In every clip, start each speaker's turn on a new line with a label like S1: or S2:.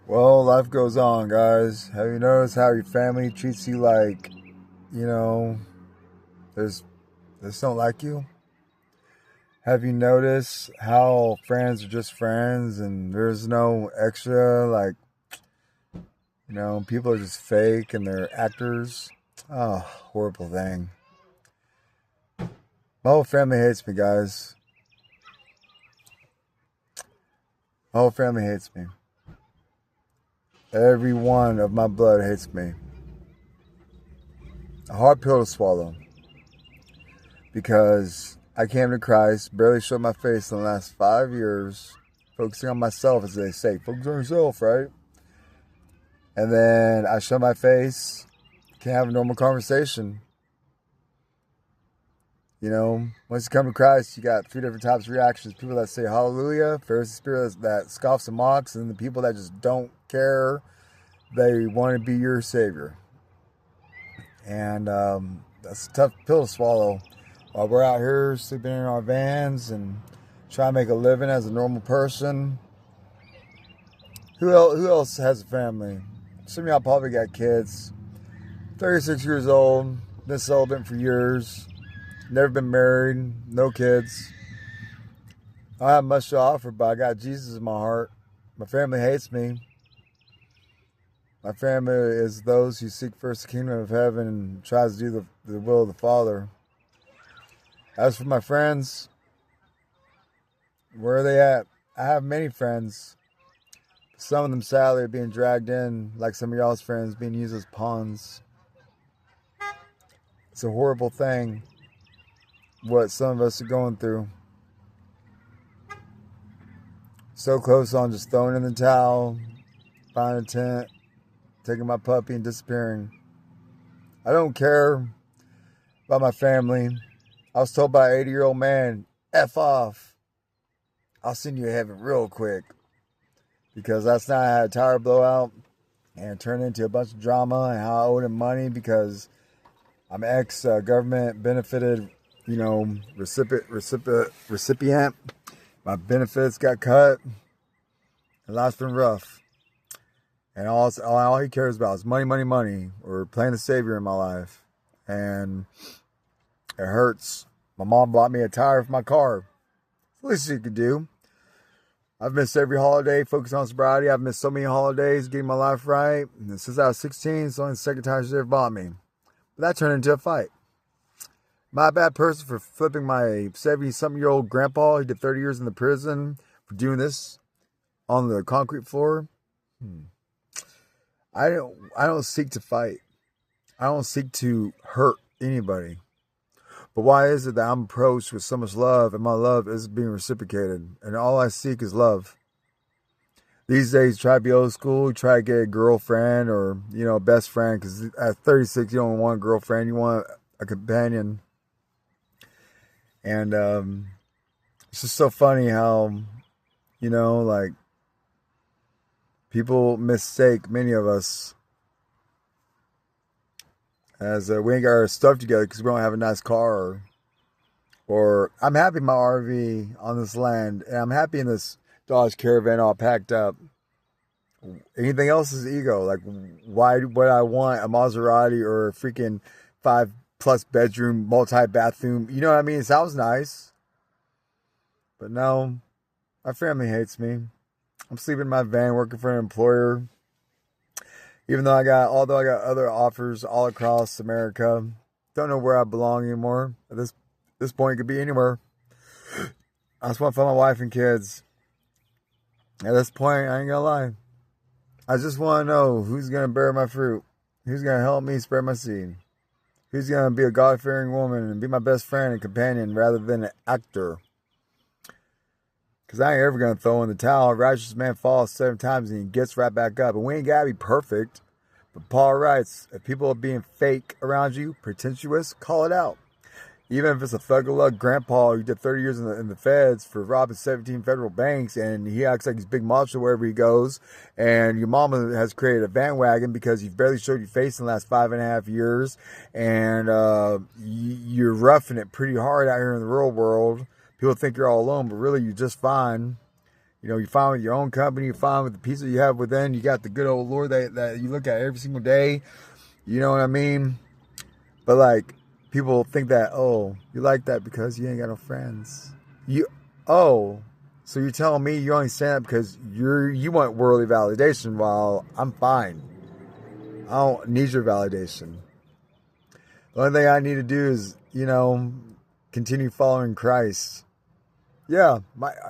S1: Well, life goes on, guys. Have you noticed how your family treats you like, you know, there's they just don't like you? Have you noticed how friends are just friends and there's no extra, like, people are just fake and they're actors? Oh, horrible thing. My whole family hates me, guys. My whole family hates me. Every one of my blood hates me. A hard pill to swallow because I came to Christ, barely showed my face in the last 5 years, focusing on myself, as they say. Focus on yourself, right? And then I show my face, can't have a normal conversation. Once you come to Christ, you got three different types of reactions. People that say hallelujah, Pharisee spirit that scoffs and mocks, and the people that just don't care. They want to be your savior. And that's a tough pill to swallow. While we're out here sleeping in our vans and trying to make a living as a normal person. Who else has a family? Some of y'all probably got kids. 36 years old, been celibate for years, never been married, no kids. I don't have much to offer, but I got Jesus in my heart. My family hates me. My family is those who seek first the kingdom of heaven and tries to do the will of the Father. As for my friends, where are they at? I have many friends. Some of them sadly are being dragged in, like some of y'all's friends, being used as pawns. It's a horrible thing what some of us are going through. So close on just throwing in the towel, buying a tent, taking my puppy and disappearing. I don't care about my family. I was told by an 80-year-old man, F off. I'll send you to heaven real quick. Because last night I had a tire blowout and it turned into a bunch of drama and how I owed him money because I'm ex-government benefited, recipient. My benefits got cut. And life's been rough. And all he cares about is money, money, money, or playing the savior in my life. And it hurts. My mom bought me a tire for my car. It's the least she could do. I've missed every holiday, focused on sobriety. I've missed so many holidays, getting my life right. And since I was 16, it's only the second time she's ever bought me. But that turned into a fight. Am I a bad person for flipping my 70-something-year-old grandpa? He did 30 years in the prison for doing this on the concrete floor. I don't seek to fight. I don't seek to hurt anybody. But why is it that I'm approached with so much love and my love is being reciprocated? And all I seek is love. These days, try to be old school, try to get a girlfriend or, a best friend. Because at 36, you don't want a girlfriend. You want a companion. And it's just so funny how, people mistake many of us as we ain't got our stuff together because we don't have a nice car. Or I'm happy in my RV on this land, and I'm happy in this Dodge Caravan all packed up. Anything else is ego. Like, why would I want a Maserati or a freaking 5+ bedroom, multi-bathroom? You know what I mean? It sounds nice. But no, my family hates me. I'm sleeping in my van working for an employer. Although I got other offers all across America. Don't know where I belong anymore. At this point, it could be anywhere. I just want to find my wife and kids. At this point, I ain't gonna lie. I just want to know who's gonna bear my fruit. Who's gonna help me spread my seed. Who's gonna be a God-fearing woman and be my best friend and companion rather than an actor. Because I ain't ever going to throw in the towel. A righteous man falls 7 times and he gets right back up. And we ain't got to be perfect. But Paul writes, if people are being fake around you, pretentious, call it out. Even if it's a thug of luck grandpa who did 30 years in the feds for robbing 17 federal banks and he acts like he's big macho wherever he goes. And your mama has created a bandwagon because you've barely showed your face in the last 5.5 years. And you're roughing it pretty hard out here in the real world. People think you're all alone, but really you're just fine. You know, you're fine with your own company. You're fine with the peace that you have within. You got the good old Lord that you look at every single day. You know what I mean? But like, people think that, oh, you like that because you ain't got no friends. Oh, so you're telling me you only stand up because you want worldly validation while I'm fine. I don't need your validation. The only thing I need to do is, continue following Christ. Yeah,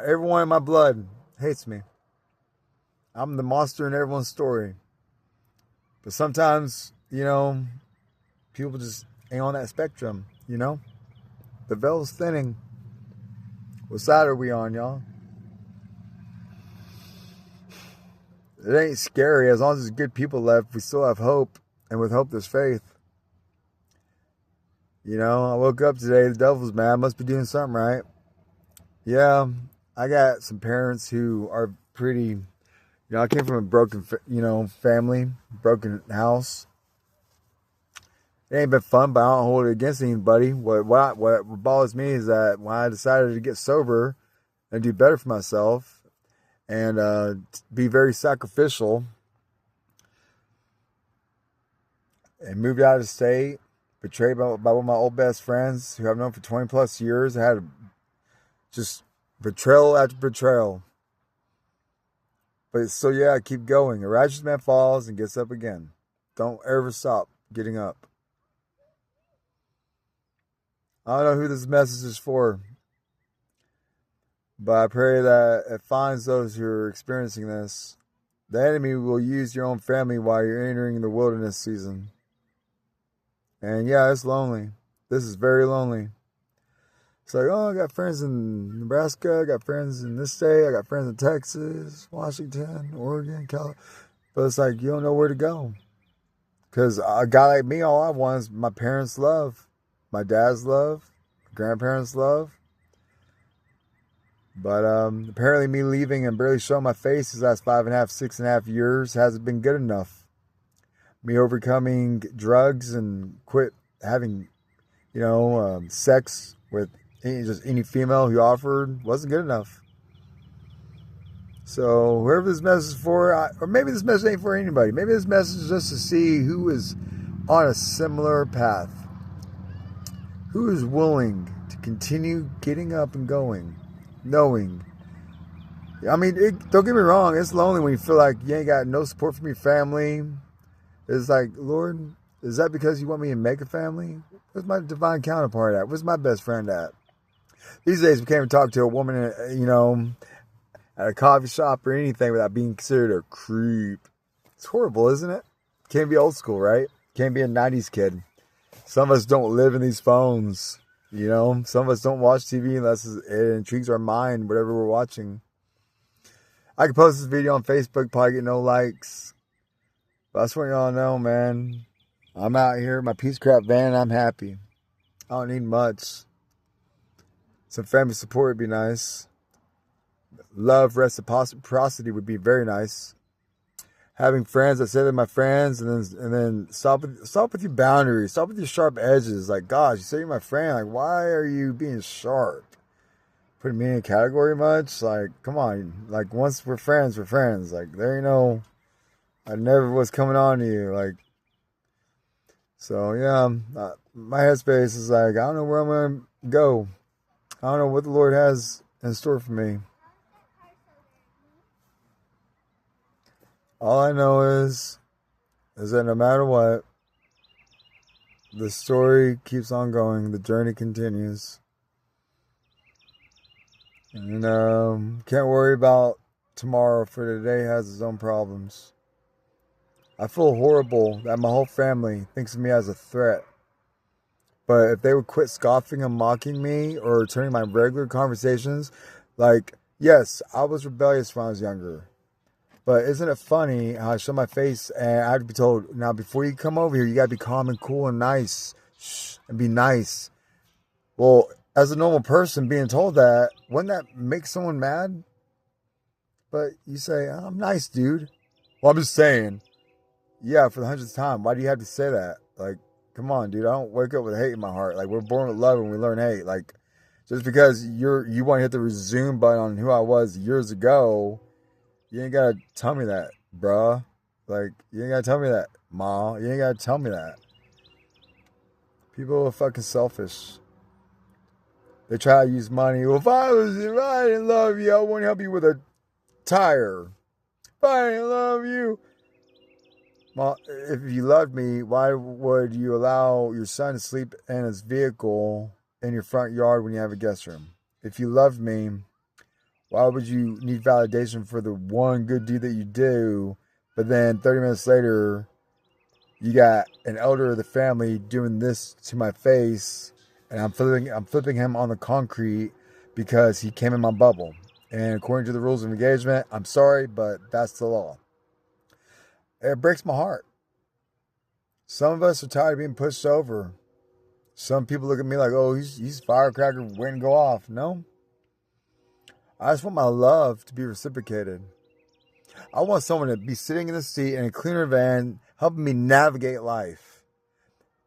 S1: everyone in my blood hates me. I'm the monster in everyone's story. But sometimes, people just ain't on that spectrum, The veil's thinning. What side are we on, y'all? It ain't scary. As long as there's good people left, we still have hope. And with hope, there's faith. I woke up today, the devil's mad. I must be doing something right. Yeah, I got some parents who are pretty, I came from a broken, family, broken house. It ain't been fun, but I don't hold it against anybody. What bothers me is that when I decided to get sober and do better for myself and be very sacrificial and moved out of the state, betrayed by one of my old best friends who I've known for 20 plus years. I had just betrayal after betrayal. But so yeah, I keep going. A righteous man falls and gets up again. Don't ever stop getting up. I don't know who this message is for, but I pray that it finds those who are experiencing this. The enemy will use your own family while you're entering the wilderness season. And yeah, it's lonely. This is very lonely. It's like, oh, I got friends in Nebraska. I got friends in this state. I got friends in Texas, Washington, Oregon, California. But it's like, you don't know where to go. Because a guy like me, all I want is my parents' love, my dad's love, my grandparents' love. But apparently me leaving and barely showing my face these last 6.5 years hasn't been good enough. Me overcoming drugs and quit having, sex with any female who offered wasn't good enough. So whoever this message is for, or maybe this message ain't for anybody. Maybe this message is just to see who is on a similar path. Who is willing to continue getting up and going, knowing. I mean, don't get me wrong. It's lonely when you feel like you ain't got no support from your family. It's like, Lord, is that because you want me to make a family? Where's my divine counterpart at? Where's my best friend at? These days, we can't even talk to a woman, at a coffee shop or anything without being considered a creep. It's horrible, isn't it? Can't be old school, right? Can't be a 90s kid. Some of us don't live in these phones, Some of us don't watch TV unless it intrigues our mind, whatever we're watching. I could post this video on Facebook, probably get no likes. But I just want y'all to know, man, I'm out here, my piece of crap van, I'm happy. I don't need much. Some family support would be nice. Love, reciprocity would be very nice. Having friends that say they're my friends, and then stop with your boundaries. Stop with your sharp edges. Like, gosh, you say you're my friend. Like, why are you being sharp? Putting me in a category much? Like, come on. Like, once we're friends, we're friends. Like, there ain't no, I never was coming on to you. Like, so yeah, my headspace is like, I don't know where I'm gonna go. I don't know what the Lord has in store for me. All I know is that no matter what, the story keeps on going. The journey continues. And can't worry about tomorrow, for today has its own problems. I feel horrible that my whole family thinks of me as a threat. But if they would quit scoffing and mocking me or turning my regular conversations, like, yes, I was rebellious when I was younger. But isn't it funny how I show my face and I have to be told, now before you come over here, you got to be calm and cool and nice. Shh, and be nice. Well, as a normal person being told that, wouldn't that make someone mad? But you say, I'm nice, dude. Well, I'm just saying, yeah, for the 100th time, why do you have to say that? Like, come on, dude. I don't wake up with hate in my heart. Like, we're born with love and we learn hate. Like, Just because you want to hit the resume button on who I was years ago, you ain't gotta tell me that, bruh. Like, you ain't gotta tell me that, ma. You ain't gotta tell me that. People are fucking selfish. They try to use money. Well, if I didn't love you, I wouldn't help you with a tire. If I didn't love you. Well, if you loved me, why would you allow your son to sleep in his vehicle in your front yard when you have a guest room? If you loved me, why would you need validation for the one good deed that you do, but then 30 minutes later, you got an elder of the family doing this to my face, and I'm flipping him on the concrete because he came in my bubble. And according to the rules of engagement, I'm sorry, but that's the law. It breaks my heart. Some of us are tired of being pushed over. Some people look at me like, oh, he's firecracker waiting to go off. No. I just want my love to be reciprocated. I want someone to be sitting in the seat in a cleaner van, helping me navigate life.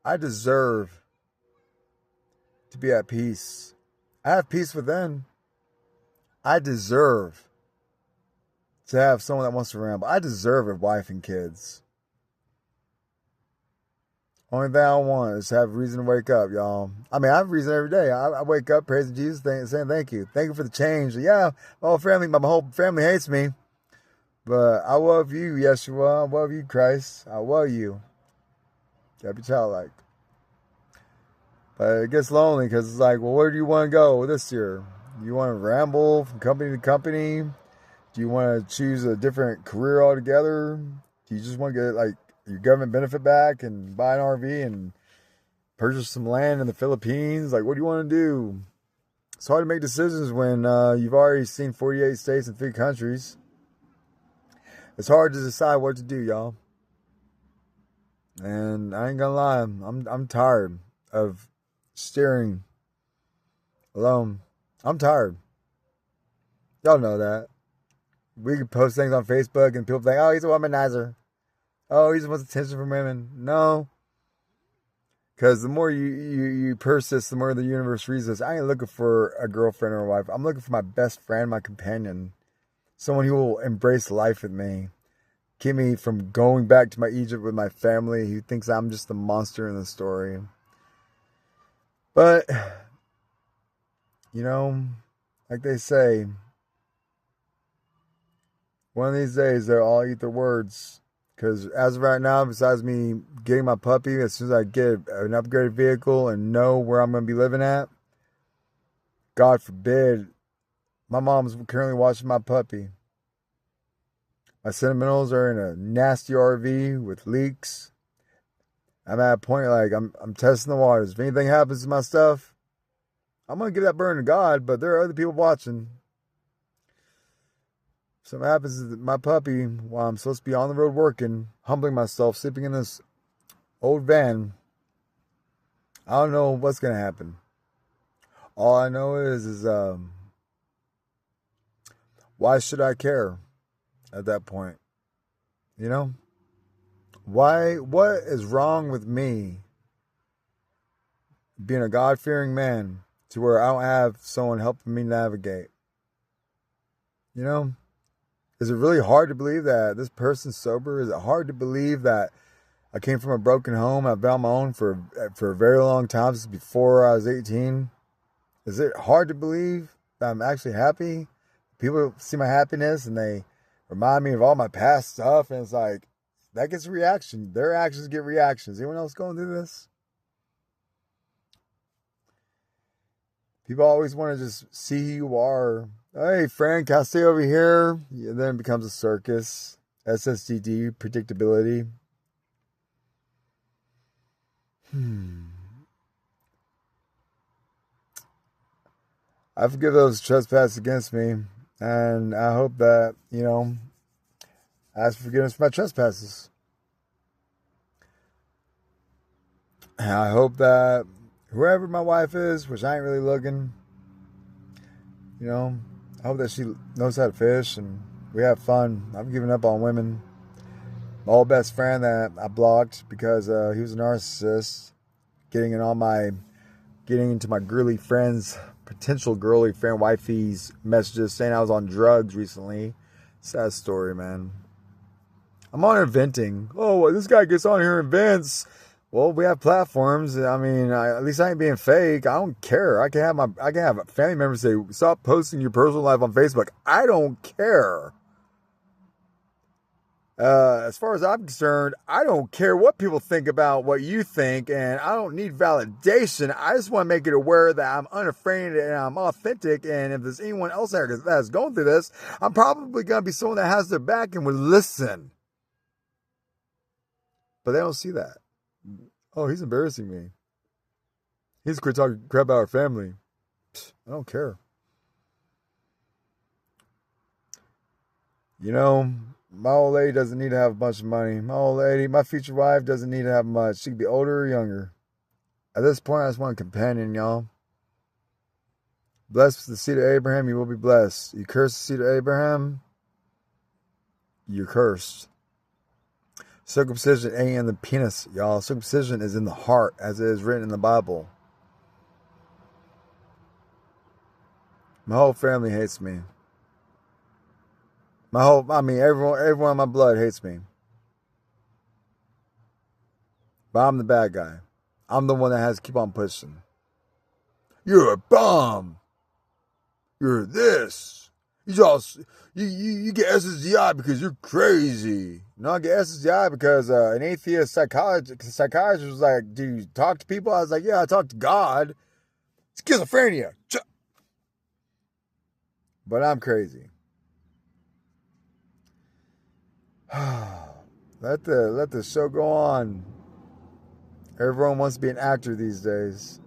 S1: I deserve to be at peace. I have peace within. I deserve to have someone that wants to ramble. I deserve a wife and kids. Only thing I want is to have a reason to wake up, y'all. I mean, I have a reason every day. I wake up praising Jesus, saying thank you. Thank you for the change. Yeah, my whole family hates me. But I love you, Yeshua. I love you, Christ. I love you. Gotta be childlike. But it gets lonely because it's like, well, where do you want to go this year? Do you want to ramble from company to company? Do you want to choose a different career altogether? Do you just want to get like your government benefit back and buy an RV and purchase some land in the Philippines? Like, what do you want to do? It's hard to make decisions when you've already seen 48 states and 3 countries. It's hard to decide what to do, y'all. And I ain't gonna lie, I'm tired of steering alone. I'm tired. Y'all know that. We can post things on Facebook and people think, oh, he's a womanizer. Oh, he just wants attention from women. No. Because the more you persist, the more the universe reads. I ain't looking for a girlfriend or a wife. I'm looking for my best friend, my companion. Someone who will embrace life with me. Keep me from going back to my Egypt with my family who thinks I'm just the monster in the story. But, you know, like they say, one of these days they'll all eat their words. Because as of right now, besides me getting my puppy, as soon as I get an upgraded vehicle and know where I'm going to be living at, God forbid, my mom's currently watching my puppy. My sentimentals are in a nasty RV with leaks. I'm at a point like I'm testing the waters. If anything happens to my stuff, I'm going to give that burden to God, but there are other people watching. If something happens to my puppy while I'm supposed to be on the road working, humbling myself, sleeping in this old van, I don't know what's going to happen. All I know is why should I care at that point? You know? What is wrong with me being a God-fearing man to where I don't have someone helping me navigate? You know? Is it really hard to believe that this person's sober? Is it hard to believe that I came from a broken home? I've been on my own for a very long time, since before I was 18. Is it hard to believe that I'm actually happy? People see my happiness and they remind me of all my past stuff, and it's like, that gets a reaction. Their actions get reactions. Anyone else going through this? People always want to just see who you are. Hey, Frank, can I stay over here? Yeah, then it becomes a circus. SSDD, predictability. I forgive those trespass against me. And I hope that, ask forgiveness for my trespasses. And I hope that whoever my wife is, which I ain't really looking, I hope that she knows how to fish and we have fun. I've given up on women. My old best friend that I blocked because he was a narcissist, getting into my girly friends' potential girly friend, wifey's messages saying I was on drugs recently. Sad story, man. I'm on here venting. Oh, well, this guy gets on here and vents. Well, we have platforms. I mean, at least I ain't being fake. I don't care. I can have family members say, "Stop posting your personal life on Facebook." I don't care. As far as I'm concerned, I don't care what people think about what you think, and I don't need validation. I just want to make it aware that I'm unafraid and I'm authentic, and if there's anyone else there that's going through this, I'm probably going to be someone that has their back and would listen. But they don't see that. Oh, he's embarrassing me. He's quit talking crap about our family. I don't care. You know, my old lady doesn't need to have a bunch of money. My future wife doesn't need to have much. She could be older or younger. At this point, I just want a companion, y'all. Blessed with the seed of Abraham, you will be blessed. You curse the seed of Abraham, you're cursed. Circumcision ain't in the penis, y'all. Circumcision is in the heart, as it is written in the Bible. My whole family hates me. Everyone in my blood hates me. But I'm the bad guy. I'm the one that has to keep on pushing. You're a bum. You're this. You get SSDI because you're crazy. No, I get SSDI because an atheist psychiatrist was like, "Do you talk to people?" I was like, "Yeah, I talk to God." Schizophrenia. But I'm crazy. Let the show go on. Everyone wants to be an actor these days.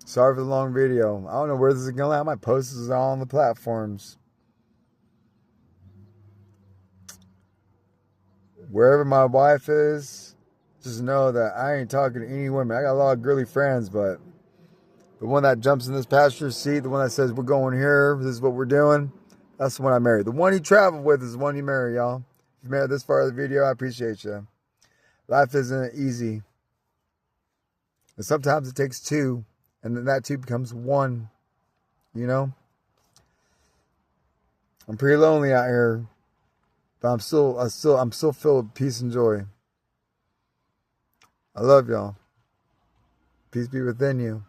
S1: Sorry for the long video. I don't know where this is going. I might post this all on the platforms. Wherever my wife is, just know that I ain't talking to any women. I got a lot of girly friends, but the one that jumps in this passenger seat, the one that says we're going here, this is what we're doing, that's the one I marry. The one you travel with is the one you marry, y'all. If you made it this far of the video, I appreciate you. Life isn't easy. And sometimes it takes two, and then that two becomes one. You know? I'm pretty lonely out here, but I'm still filled with peace and joy. I love y'all. Peace be within you.